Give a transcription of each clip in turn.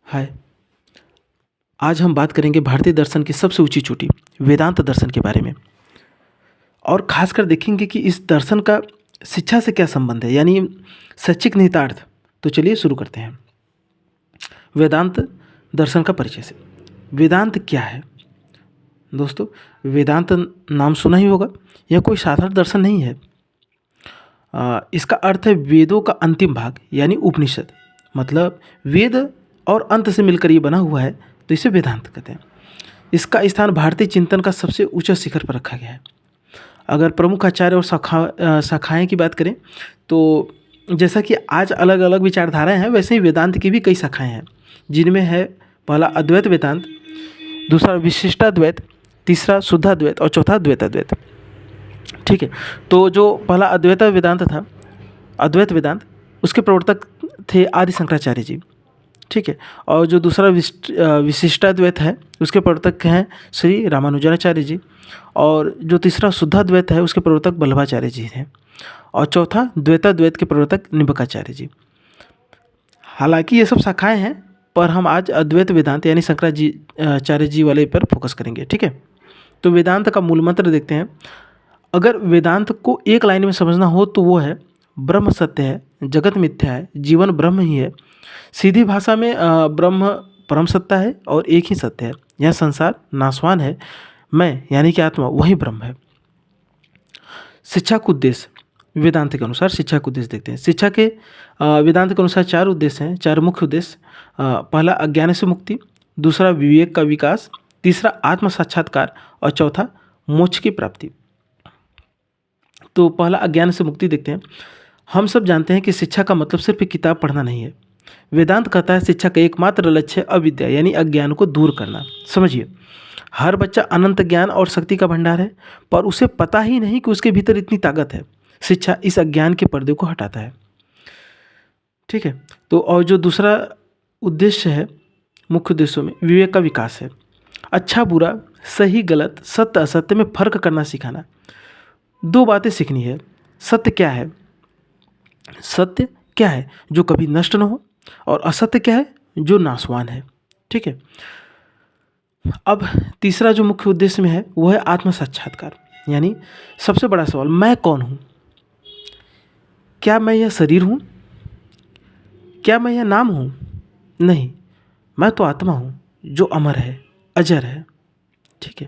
हाय। आज हम बात करेंगे भारतीय दर्शन की सबसे ऊंची चोटी वेदांत दर्शन के बारे में। और खासकर देखेंगे कि इस दर्शन का शिक्षा से क्या संबंध है, यानी शैक्षिक निहितार्थ। तो चलिए शुरू करते हैं। वेदांत दर्शन का परिचय से। वेदांत क्या है दोस्तों? वेदांत नाम सुना ही होगा। यह कोई साधारण दर्शन नहीं है। इसका अर्थ है वेदों का अंतिम भाग, यानी उपनिषद। मतलब वेद और अंत से मिलकर ये बना हुआ है, तो इसे वेदांत कहते हैं। इसका स्थान भारतीय चिंतन का सबसे ऊंचा शिखर पर रखा गया है। अगर प्रमुख आचार्य और शाखाएं की बात करें तो जैसा कि आज अलग अलग विचारधाराएं हैं, वैसे ही वेदांत की भी कई शाखाएं हैं, जिनमें है पहला अद्वैत वेदांत, दूसरा विशिष्टाद्वैत, तीसरा शुद्धाद्वैत और चौथा द्वैताद्वैत। ठीक है, तो जो पहला अद्वैत वेदांत था, अद्वैत वेदांत, उसके प्रवर्तक थे आदि शंकराचार्य जी। ठीक है, और जो दूसरा विशिष्टाद्वैत है, उसके प्रवर्तक हैं श्री रामानुजाचार्य जी। और जो तीसरा शुद्धाद्वैत है, उसके प्रवर्तक वल्लभाचार्य जी हैं। और चौथा द्वैताद्वैत के प्रवर्तक निम्बकाचार्य जी। हालांकि ये सब शाखाएं हैं, पर हम आज अद्वैत वेदांत यानी शंकराचार्य जी वाले पर फोकस करेंगे। ठीक है, तो वेदांत का मूल मंत्र देखते हैं। अगर वेदांत को एक लाइन में समझना हो तो वो है ब्रह्म सत्य है, जगत मिथ्या है, जीवन ब्रह्म ही है। सीधी भाषा में ब्रह्म परम सत्ता है और एक ही सत्य है। यह संसार नाशवान है, मैं यानी कि आत्मा वही ब्रह्म है। शिक्षा का उद्देश्य वेदांत के अनुसार शिक्षा का उद्देश्य देखते हैं। शिक्षा के वेदांत के अनुसार चार उद्देश्य हैं, चार मुख्य उद्देश्य। पहला अज्ञान से मुक्ति, दूसरा विवेक का विकास, तीसरा आत्म साक्षात्कार और चौथा मोक्ष की प्राप्ति। तो पहला अज्ञान से मुक्ति देखते हैं। हम सब जानते हैं कि शिक्षा का मतलब सिर्फ एक किताब पढ़ना नहीं है। वेदांत कहता है शिक्षा का एकमात्र लक्ष्य अविद्या यानी अज्ञान को दूर करना। समझिए, हर बच्चा अनंत ज्ञान और शक्ति का भंडार है, पर उसे पता ही नहीं कि उसके भीतर इतनी ताकत है। शिक्षा इस अज्ञान के पर्दे को हटाता है। ठीक है, तो और जो दूसरा उद्देश्य है मुख्य उद्देश्यों में, विवेक का विकास है। अच्छा बुरा, सही गलत, सत्य असत्य में फर्क करना सिखाना। दो बातें सीखनी है। सत्य क्या है? सत्य क्या है जो कभी नष्ट न हो, और असत्य क्या है जो नाशवान है। ठीक है, अब तीसरा जो मुख्य उद्देश्य में है वो है आत्म साक्षात्कार, यानी सबसे बड़ा सवाल, मैं कौन हूँ? क्या मैं यह शरीर हूँ? क्या मैं यह नाम हूँ? नहीं, मैं तो आत्मा हूँ जो अमर है, अजर है। ठीक है,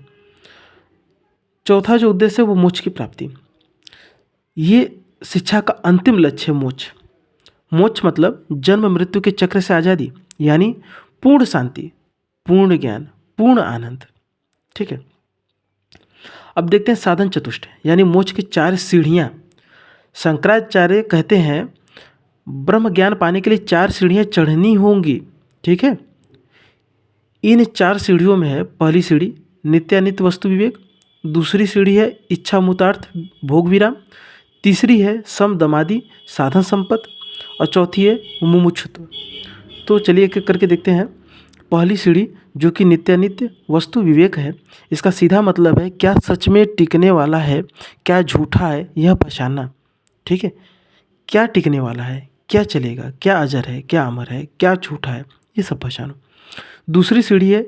चौथा जो उद्देश्य है वो मोक्ष की प्राप्ति। ये शिक्षा का अंतिम लक्ष्य है, मोक्ष। मोक्ष मतलब जन्म मृत्यु के चक्र से आज़ादी, यानी पूर्ण शांति, पूर्ण ज्ञान, पूर्ण आनंद। ठीक है, अब देखते हैं साधन चतुष्ट, यानी मोक्ष की चार सीढ़ियाँ। शंकराचार्य कहते हैं ब्रह्म ज्ञान पाने के लिए चार सीढ़ियाँ चढ़नी होंगी। ठीक है, इन चार सीढ़ियों में है पहली सीढ़ी नित्यानित्य वस्तु विवेक, दूसरी सीढ़ी है इच्छा मुतार्थ भोग विराम, तीसरी है सम दमादि साधन संपत्ति, और चौथी है मुमुक्षुत्व। तो चलिए एक एक करके देखते हैं। पहली सीढ़ी जो कि नित्यानित्य वस्तु विवेक है, इसका सीधा मतलब है क्या सच में टिकने वाला है, क्या झूठा है, यह पहचानना। ठीक है, क्या टिकने वाला है, क्या चलेगा, क्या अजर है, क्या अमर है, क्या झूठा है, ये सब पहचानो। दूसरी सीढ़ी है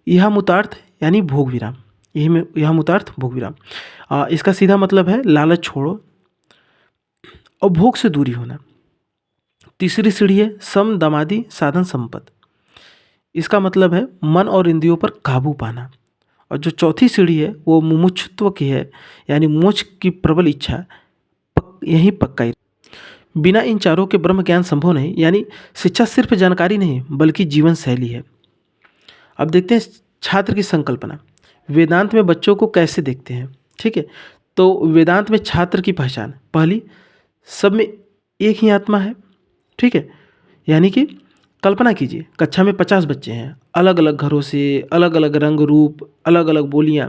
यह मुतार्थ यानी भोग विराम। यह मुतार्थ भोग विराम, इसका सीधा मतलब है लालच छोड़ो और भोग से दूरी होना। तीसरी सीढ़ी है सम दमादि साधन संपत्ति, इसका मतलब है मन और इंद्रियों पर काबू पाना। और जो चौथी सीढ़ी है वो मुमुक्षुत्व की है, यानी मोक्ष की प्रबल इच्छा, यही पक्का। बिना इन चारों के ब्रह्म ज्ञान संभव नहीं, यानी शिक्षा सिर्फ जानकारी नहीं बल्कि जीवन शैली है। अब देखते हैं छात्र की संकल्पना। वेदांत में बच्चों को कैसे देखते हैं? ठीक है, तो वेदांत में छात्र की पहचान, पहली, सब में एक ही आत्मा है। ठीक है, यानी कि कल्पना कीजिए कक्षा में 50 बच्चे हैं, अलग अलग घरों से, अलग अलग रंग रूप, अलग अलग बोलियां।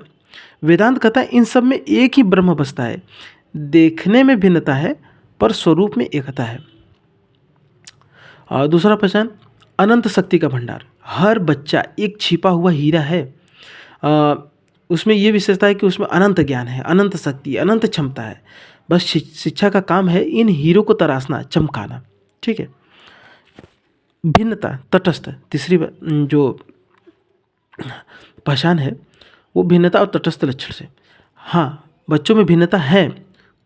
वेदांत कहता है इन सब में एक ही ब्रह्म बसता है, देखने में भिन्नता है पर स्वरूप में एकता है। और दूसरा पहचान अनंत शक्ति का भंडार, हर बच्चा एक छिपा हुआ हीरा है। उसमें ये विशेषता है कि उसमें अनंत ज्ञान है, अनंत शक्ति, अनंत क्षमता है। बस शिक्षा का काम है इन हीरो को तराशना, चमकाना। ठीक है, भिन्नता, तटस्थ, तीसरी जो पहचान है वो भिन्नता और तटस्थ लक्षण से। हाँ, बच्चों में भिन्नता है,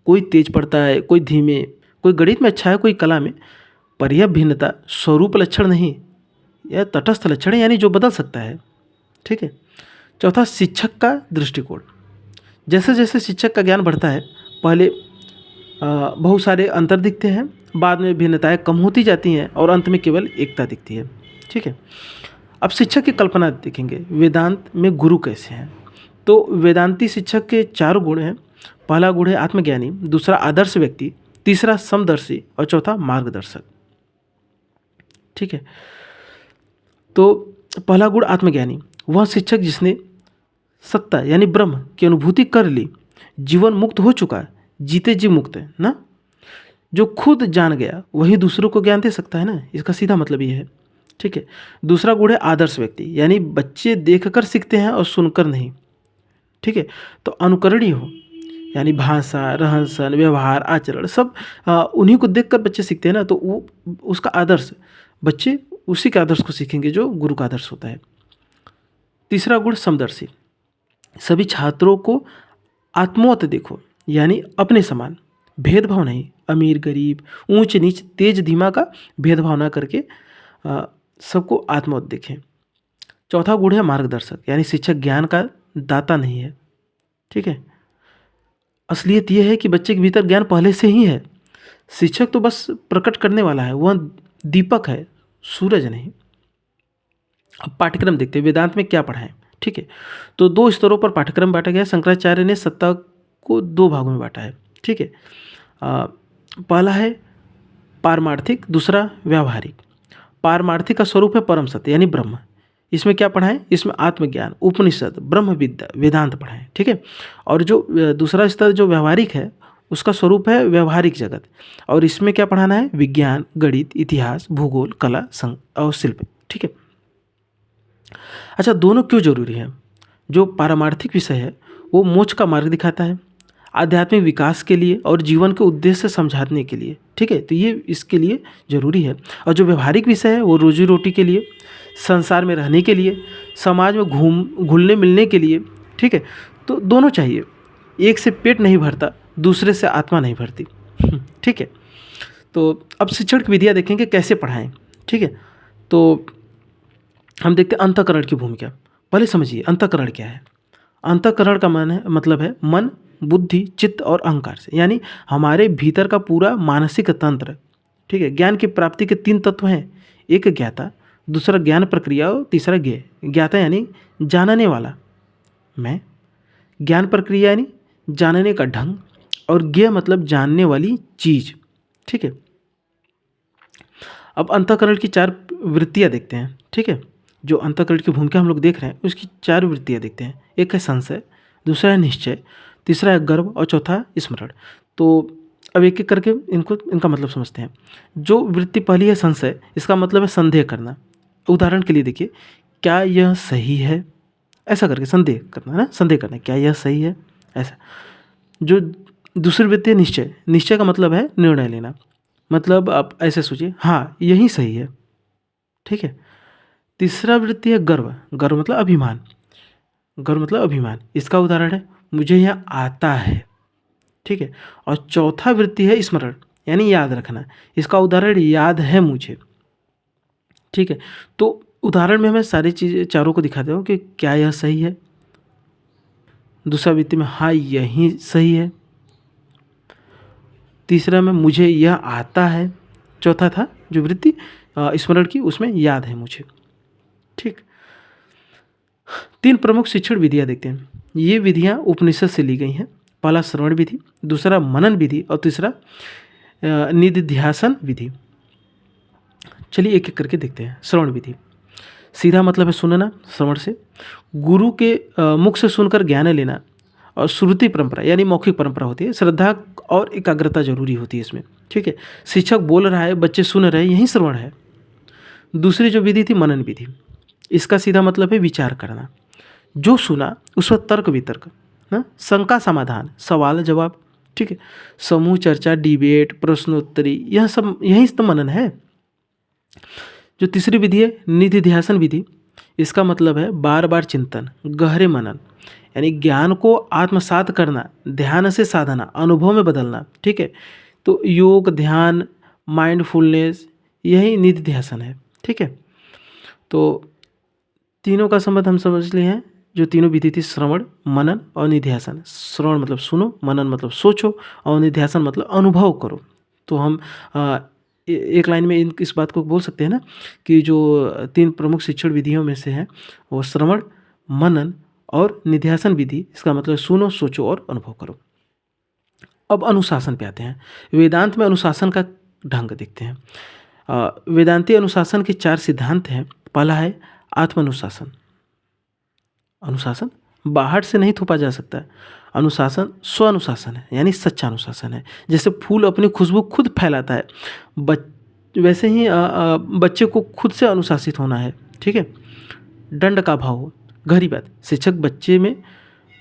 कोई तेज पढ़ता है, कोई धीमे, कोई गणित में अच्छा है, कोई कला में, पर यह भिन्नता स्वरूप लक्षण नहीं, यह तटस्थ लक्षण है, यानी जो बदल सकता है। ठीक है। चौथा, शिक्षक का दृष्टिकोण। जैसे जैसे शिक्षक का ज्ञान बढ़ता है, पहले बहुत सारे अंतर दिखते हैं, बाद में भिन्नताएं कम होती जाती हैं और अंत में केवल एकता दिखती है। ठीक है। अब शिक्षक की कल्पना देखेंगे, वेदांत में गुरु कैसे हैं। तो वेदांती शिक्षक के 4 गुण हैं। पहला गुण है आत्मज्ञानी, दूसरा आदर्श व्यक्ति, तीसरा समदर्शी और चौथा मार्गदर्शक। ठीक है। तो पहला गुण आत्मज्ञानी, वह शिक्षक जिसने सत्ता यानी ब्रह्म की अनुभूति कर ली, जीवन मुक्त हो चुका है, जीते जी मुक्त है ना। जो खुद जान गया वही दूसरों को ज्ञान दे सकता है ना, इसका सीधा मतलब ये है। ठीक है। दूसरा गुण है आदर्श व्यक्ति, यानी बच्चे देखकर सीखते हैं और सुनकर नहीं। ठीक है। तो अनुकरणीय हो, यानी भाषा, रहन सहन, व्यवहार, आचरण सब उन्हीं को देखकर बच्चे सीखते हैं ना, तो वो उसका आदर्श, बच्चे उसी के आदर्श को सीखेंगे जो गुरु का आदर्श होता है। तीसरा गुण समदर्शी, सभी छात्रों को आत्मवत देखो, यानी अपने समान, भेदभाव नहीं, अमीर गरीब, ऊंच नीच, तेज धीमा का भेदभाव ना करके सबको आत्मवत देखें। चौथा गुण है मार्गदर्शक, यानी शिक्षक ज्ञान का दाता नहीं है। ठीक है। असलियत यह है कि बच्चे के भीतर ज्ञान पहले से ही है, शिक्षक तो बस प्रकट करने वाला है, वह दीपक है, सूरज नहीं। अब पाठ्यक्रम देखते हैं, वेदांत में क्या पढ़ाएं। ठीक है। तो 2 स्तरों पर पाठ्यक्रम बांटा गया है। शंकराचार्य ने सत्ता को 2 भागों में बांटा है। ठीक है। पहला है पारमार्थिक, दूसरा व्यावहारिक। पारमार्थिक का स्वरूप है परम सत्य यानी ब्रह्म। इसमें क्या पढ़ाएं, इसमें आत्मज्ञान, उपनिषद, ब्रह्म विद्या, वेदांत पढ़ाएं। ठीक है। और जो दूसरा स्तर जो व्यावहारिक है, उसका स्वरूप है व्यवहारिक जगत, और इसमें क्या पढ़ाना है, विज्ञान, गणित, इतिहास, भूगोल, कला, और शिल्प। ठीक है। अच्छा, दोनों क्यों जरूरी है। जो पारमार्थिक विषय है वो मोक्ष का मार्ग दिखाता है, आध्यात्मिक विकास के लिए और जीवन के उद्देश्य समझाने के लिए। ठीक है। तो ये इसके लिए ज़रूरी है। और जो व्यवहारिक विषय है वो रोजी रोटी के लिए, संसार में रहने के लिए, समाज में घुलने मिलने के लिए। ठीक है। तो दोनों चाहिए, एक से पेट नहीं भरता, दूसरे से आत्मा नहीं भरती। ठीक है। तो अब शिक्षण की विधियाँ देखेंगे कैसे पढ़ाएं। ठीक है। तो हम देखते हैं अंतःकरण की भूमिका। पहले समझिए अंतःकरण क्या है। अंतःकरण का मतलब है मन, बुद्धि, चित्त और अहंकार से, यानी हमारे भीतर का पूरा मानसिक तंत्र। ठीक है। ज्ञान की प्राप्ति के 3 तत्व हैं, एक ज्ञाता, दूसरा ज्ञान प्रक्रिया और तीसरा ज्ञेय। ज्ञाता यानी जानने वाला मैं, ज्ञान प्रक्रिया यानी जानने का ढंग, और ज्ञेय मतलब जानने वाली चीज़। ठीक है। अब अंतःकरण की 4 वृत्तियाँ देखते हैं। ठीक है। जो अंतःकरण की भूमिका हम लोग देख रहे हैं उसकी 4 वृत्तियाँ देखते हैं। एक है संशय, दूसरा है निश्चय, तीसरा है गर्व और चौथा स्मरण। तो अब एक एक करके इनका मतलब समझते हैं। जो वृत्ति पहली है संशय, इसका मतलब है संदेह करना। उदाहरण के लिए देखिए, क्या यह सही है, ऐसा करके संदेह करना है ना, संदेह करना, क्या यह सही है, ऐसा। जो दूसरी वृत्ति है निश्चय, निश्चय का मतलब है निर्णय लेना, मतलब आप ऐसे सोचिए, हाँ यही सही है। ठीक है। तीसरा वृत्ति है गर्व, गर्व मतलब अभिमान, गर्व मतलब अभिमान, इसका उदाहरण है मुझे यह आता है। ठीक है। और चौथा वृत्ति है स्मरण, यानी याद रखना, इसका उदाहरण याद है मुझे। ठीक है। तो उदाहरण में मैं सारी चीज़ें चारों को दिखाता हूँ कि क्या यह सही है, दूसरा वृत्ति में हाँ यही सही है, तीसरा में मुझे यह आता है, चौथा था जो वृत्ति स्मरण की, उसमें याद है मुझे। ठीक। 3 प्रमुख शिक्षण विधियाँ देखते हैं। ये विधियाँ उपनिषद से ली गई हैं। पहला श्रवण विधि, दूसरा मनन विधि और तीसरा निधिध्यासन विधि। चलिए एक एक करके देखते हैं। श्रवण विधि, सीधा मतलब है सुनना, श्रवण से गुरु के मुख से सुनकर ज्ञान लेना, और श्रुति परंपरा यानी मौखिक परंपरा होती है। श्रद्धा और एकाग्रता जरूरी होती है इसमें। ठीक है। शिक्षक बोल रहा है, बच्चे सुन रहे हैं, यही श्रवण है। दूसरी जो विधि थी मनन विधि, इसका सीधा मतलब है विचार करना, जो सुना उस पर तर्क वितर्क ना, शंका समाधान, सवाल जवाब। ठीक है। समूह चर्चा, डिबेट, प्रश्नोत्तरी, यह सब यही तो मनन है। जो तीसरी विधि है निधिध्यासन विधि, इसका मतलब है बार बार चिंतन, गहरे मनन, यानी ज्ञान को आत्मसात करना, ध्यान से साधना, अनुभव में बदलना। ठीक है, तो योग, ध्यान, माइंडफुलनेस, यही निधिध्यासन है। ठीक है, तो तीनों का संबंध हम समझ लिए हैं। जो तीनों विधि थी श्रवण, मनन और निध्यासन। श्रवण मतलब सुनो, मनन मतलब सोचो, और निध्यासन मतलब अनुभव करो। तो हम एक लाइन में इस बात को बोल सकते हैं ना कि जो 3 प्रमुख शिक्षण विधियों में से है वो श्रवण, मनन और निध्यासन विधि। इसका मतलब सुनो, सोचो और अनुभव करो। अब अनुशासन पे आते हैं। वेदांत में अनुशासन का ढंग देखते हैं। वेदांती अनुशासन के 4 सिद्धांत हैं। पहला है आत्मानुशासन। अनुशासन बाहर से नहीं थोपा जा सकता। अनुशासन स्व अनुशासन है, यानी सच्चा अनुशासन है। जैसे फूल अपनी खुशबू खुद फैलाता है, वैसे ही बच्चे को खुद से अनुशासित होना है। ठीक है, दंड का भाव हो। गहरी बात, शिक्षक बच्चे में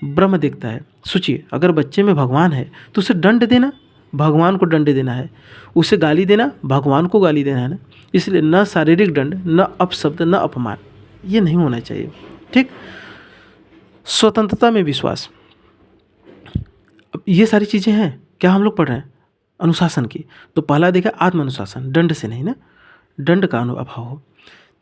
ब्रह्म देखता है। सोचिए, अगर बच्चे में भगवान है तो उसे दंड देना भगवान को दंड देना है, उसे गाली देना भगवान को गाली देना है ना। इसलिए न शारीरिक दंड, न अपशब्द, न अपमान, ये नहीं होना चाहिए। ठीक, स्वतंत्रता में विश्वास। अब ये सारी चीज़ें हैं क्या हम लोग पढ़ रहे हैं अनुशासन की। तो पहला देखा आत्म अनुशासन, दंड से नहीं ना, दंड का अभाव हो।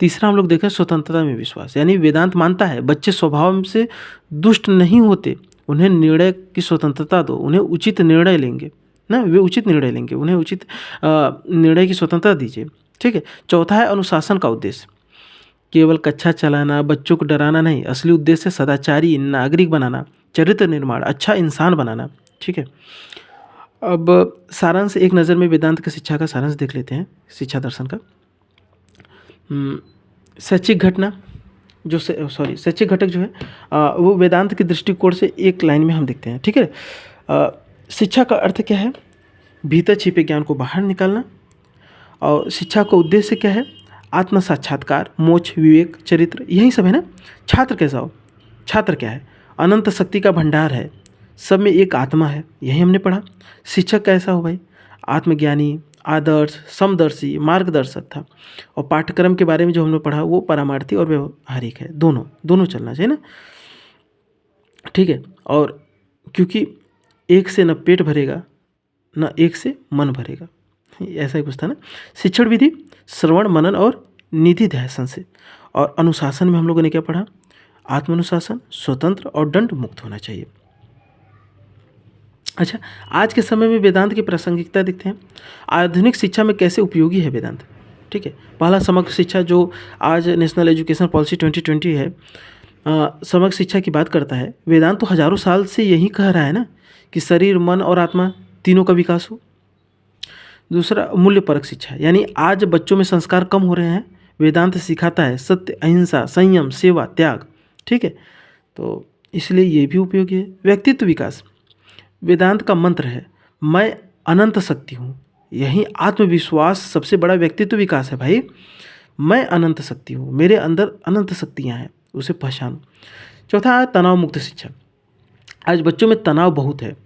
तीसरा हम लोग देखें स्वतंत्रता में विश्वास, यानी वेदांत मानता है बच्चे स्वभाव से दुष्ट नहीं होते, उन्हें निर्णय की स्वतंत्रता दो, उन्हें उचित निर्णय लेंगे ना, वे उचित निर्णय लेंगे, उन्हें उचित निर्णय की स्वतंत्रता दीजिए। ठीक है, चौथा है अनुशासन का उद्देश्य। केवल कक्षा चलाना, बच्चों को डराना नहीं, असली उद्देश्य सदाचारी नागरिक बनाना, चरित्र निर्माण, अच्छा इंसान बनाना। ठीक है, अब सारांश एक नज़र में वेदांत की शिक्षा का सारांश देख लेते हैं, शिक्षा दर्शन का। शैक्षिक घटना जो शैक्षिक घटक जो है वो वेदांत के दृष्टिकोण से एक लाइन में हम देखते हैं। ठीक है, शिक्षा का अर्थ क्या है? भीतर छिपे ज्ञान को बाहर निकालना। और शिक्षा का उद्देश्य क्या है? आत्म साक्षात्कार, मोक्ष, विवेक, चरित्र, यही सब है ना। छात्र कैसा हो? छात्र क्या है? अनंत शक्ति का भंडार है, सब में एक आत्मा है, यही हमने पढ़ा। शिक्षक कैसा हो भाई? आत्मज्ञानी, आदर्श, समदर्शी, मार्गदर्शक था। और पाठ्यक्रम के बारे में जो हमने पढ़ा वो परमार्थी और व्यवहारिक है, दोनों चलना चाहिए ना। ठीक है, और क्योंकि एक से न पेट भरेगा न एक से मन भरेगा, ऐसा ही कुछ था ना। शिक्षण विधि श्रवण, मनन और निधिध्यासन से। और अनुशासन में हम लोगों ने क्या पढ़ा? आत्मानुशासन, स्वतंत्र और दंड मुक्त होना चाहिए। अच्छा, आज के समय में वेदांत की प्रासंगिकता देखते हैं। आधुनिक शिक्षा में कैसे उपयोगी है वेदांत? ठीक है, पहला समग्र शिक्षा जो आज नेशनल एजुकेशन पॉलिसी 2020 है, समग्र शिक्षा की बात करता है। वेदांत तो हजारों साल से यही कह रहा है ना कि शरीर, मन और आत्मा तीनों का विकास हो। दूसरा मूल्यपरक शिक्षा, यानी आज बच्चों में संस्कार कम हो रहे हैं, वेदांत सिखाता है सत्य, अहिंसा, संयम, सेवा, त्याग। ठीक है, तो इसलिए ये भी उपयोगी है। व्यक्तित्व विकास, वेदांत का मंत्र है मैं अनंत शक्ति हूँ, यही आत्मविश्वास सबसे बड़ा व्यक्तित्व विकास है भाई। मैं अनंत शक्ति हूँ, मेरे अंदर अनंत शक्तियाँ हैं, उसे पहचानो। चौथा है तनाव मुक्त शिक्षा। आज बच्चों में तनाव बहुत है,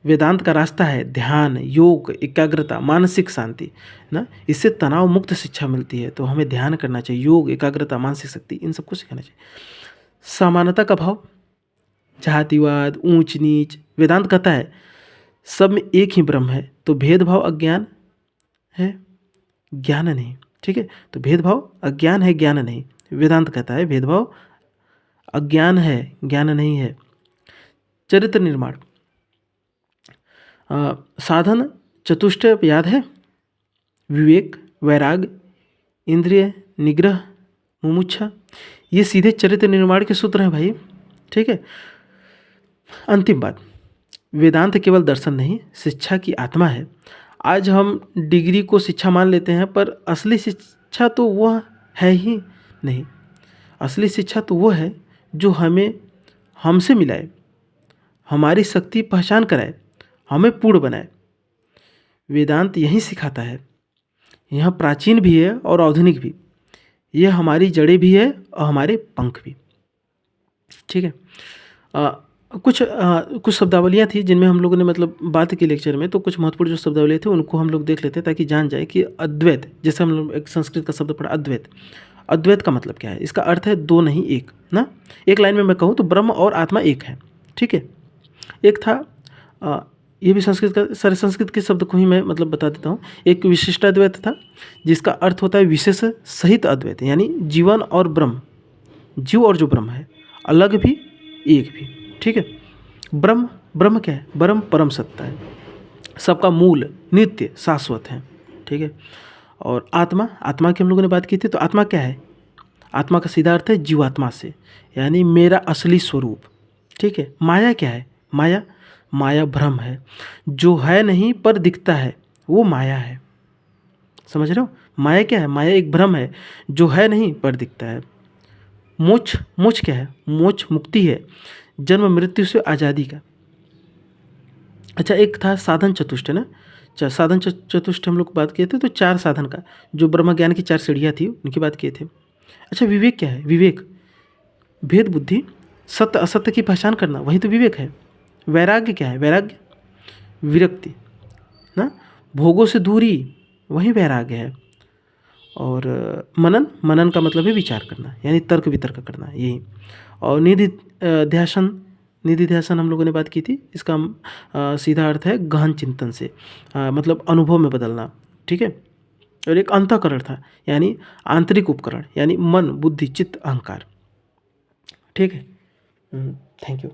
वेदांत का रास्ता है ध्यान, योग, एकाग्रता, मानसिक शांति ना, इससे तनाव मुक्त शिक्षा मिलती है। तो हमें ध्यान करना चाहिए, योग, एकाग्रता, मानसिक शक्ति, इन सबको सिखाना चाहिए। समानता का भाव, जातिवाद, ऊंच नीच, वेदांत कहता है सब में एक ही ब्रह्म है, तो भेदभाव अज्ञान है, ज्ञान नहीं। ठीक है, तो भेदभाव अज्ञान है, ज्ञान नहीं। वेदांत कहता है भेदभाव अज्ञान है, ज्ञान नहीं है। चरित्र निर्माण, साधन चतुष्टय याद है? विवेक, वैराग, इंद्रिय निग्रह, मुमुक्षा, ये सीधे चरित्र निर्माण के सूत्र हैं भाई। ठीक है, अंतिम बात, वेदांत केवल दर्शन नहीं, शिक्षा की आत्मा है। आज हम डिग्री को शिक्षा मान लेते हैं, पर असली शिक्षा तो वह है ही नहीं। असली शिक्षा तो वो है जो हमें हमसे मिलाए, हमारी शक्ति पहचान कराए, हमें पूर्ण बनाए। वेदांत यही सिखाता है। यह प्राचीन भी है और आधुनिक भी, यह हमारी जड़ें भी है और हमारे पंख भी। ठीक है, कुछ शब्दावलियाँ थी जिनमें हम लोगों ने मतलब बात की लेक्चर में, तो कुछ महत्वपूर्ण जो शब्दावली थे उनको हम लोग देख लेते हैं ताकि जान जाए कि अद्वैत, जैसे हम लोग एक संस्कृत का शब्द पढ़ा अद्वैत, अद्वैत का मतलब क्या है। इसका अर्थ है दो नहीं एक ना। एक लाइन में मैं कहूँ तो ब्रह्म और आत्मा एक है, ठीक है। एक था ये भी संस्कृत का, सारे संस्कृत के शब्द को ही मैं मतलब बता देता हूँ। एक विशिष्ट अद्वैत था जिसका अर्थ होता है विशेष सहित अद्वैत, यानी जीवन और ब्रह्म, जीव और जो ब्रह्म है अलग भी एक भी, ठीक है। ब्रह्म, ब्रह्म क्या है? ब्रह्म परम सत्ता है, सबका मूल, नित्य, शाश्वत है, ठीक है। और आत्मा, आत्मा की हम लोगों ने बात की थी, तो आत्मा क्या है? आत्मा का सीधा अर्थ है जीवात्मा से, यानी मेरा असली स्वरूप, ठीक है। माया क्या है? माया, माया भ्रम है, जो है नहीं पर दिखता है, वो माया है। समझ रहे हो? माया क्या है? माया एक भ्रम है जो है नहीं पर दिखता है। मोक्ष, मोक्ष क्या है? मोक्ष मुक्ति है, जन्म मृत्यु से आज़ादी का। अच्छा, एक था साधन चतुष्ट, है ना। साधन चतुष्ट हम लोग बात किए थे, तो चार साधन का, जो ब्रह्म ज्ञान की चार सीढ़ियाँ थी उनकी बात किए थे। अच्छा, विवेक क्या है? विवेक भेद बुद्धि, सत्य असत्य की पहचान करना, वही तो विवेक है। वैराग्य क्या है? वैराग्य विरक्ति ना, भोगों से दूरी, वही वैराग्य है। और मनन, मनन का मतलब है विचार करना, यानी तर्क वितर्क करना, यही। और निधि ध्यासन, निधि ध्यासन हम लोगों ने बात की थी, इसका सीधा अर्थ है गहन चिंतन से, मतलब अनुभव में बदलना, ठीक है। और एक अंतःकरण था, यानी आंतरिक उपकरण, यानी मन बुद्धि चित्त अहंकार, ठीक है। Thank you.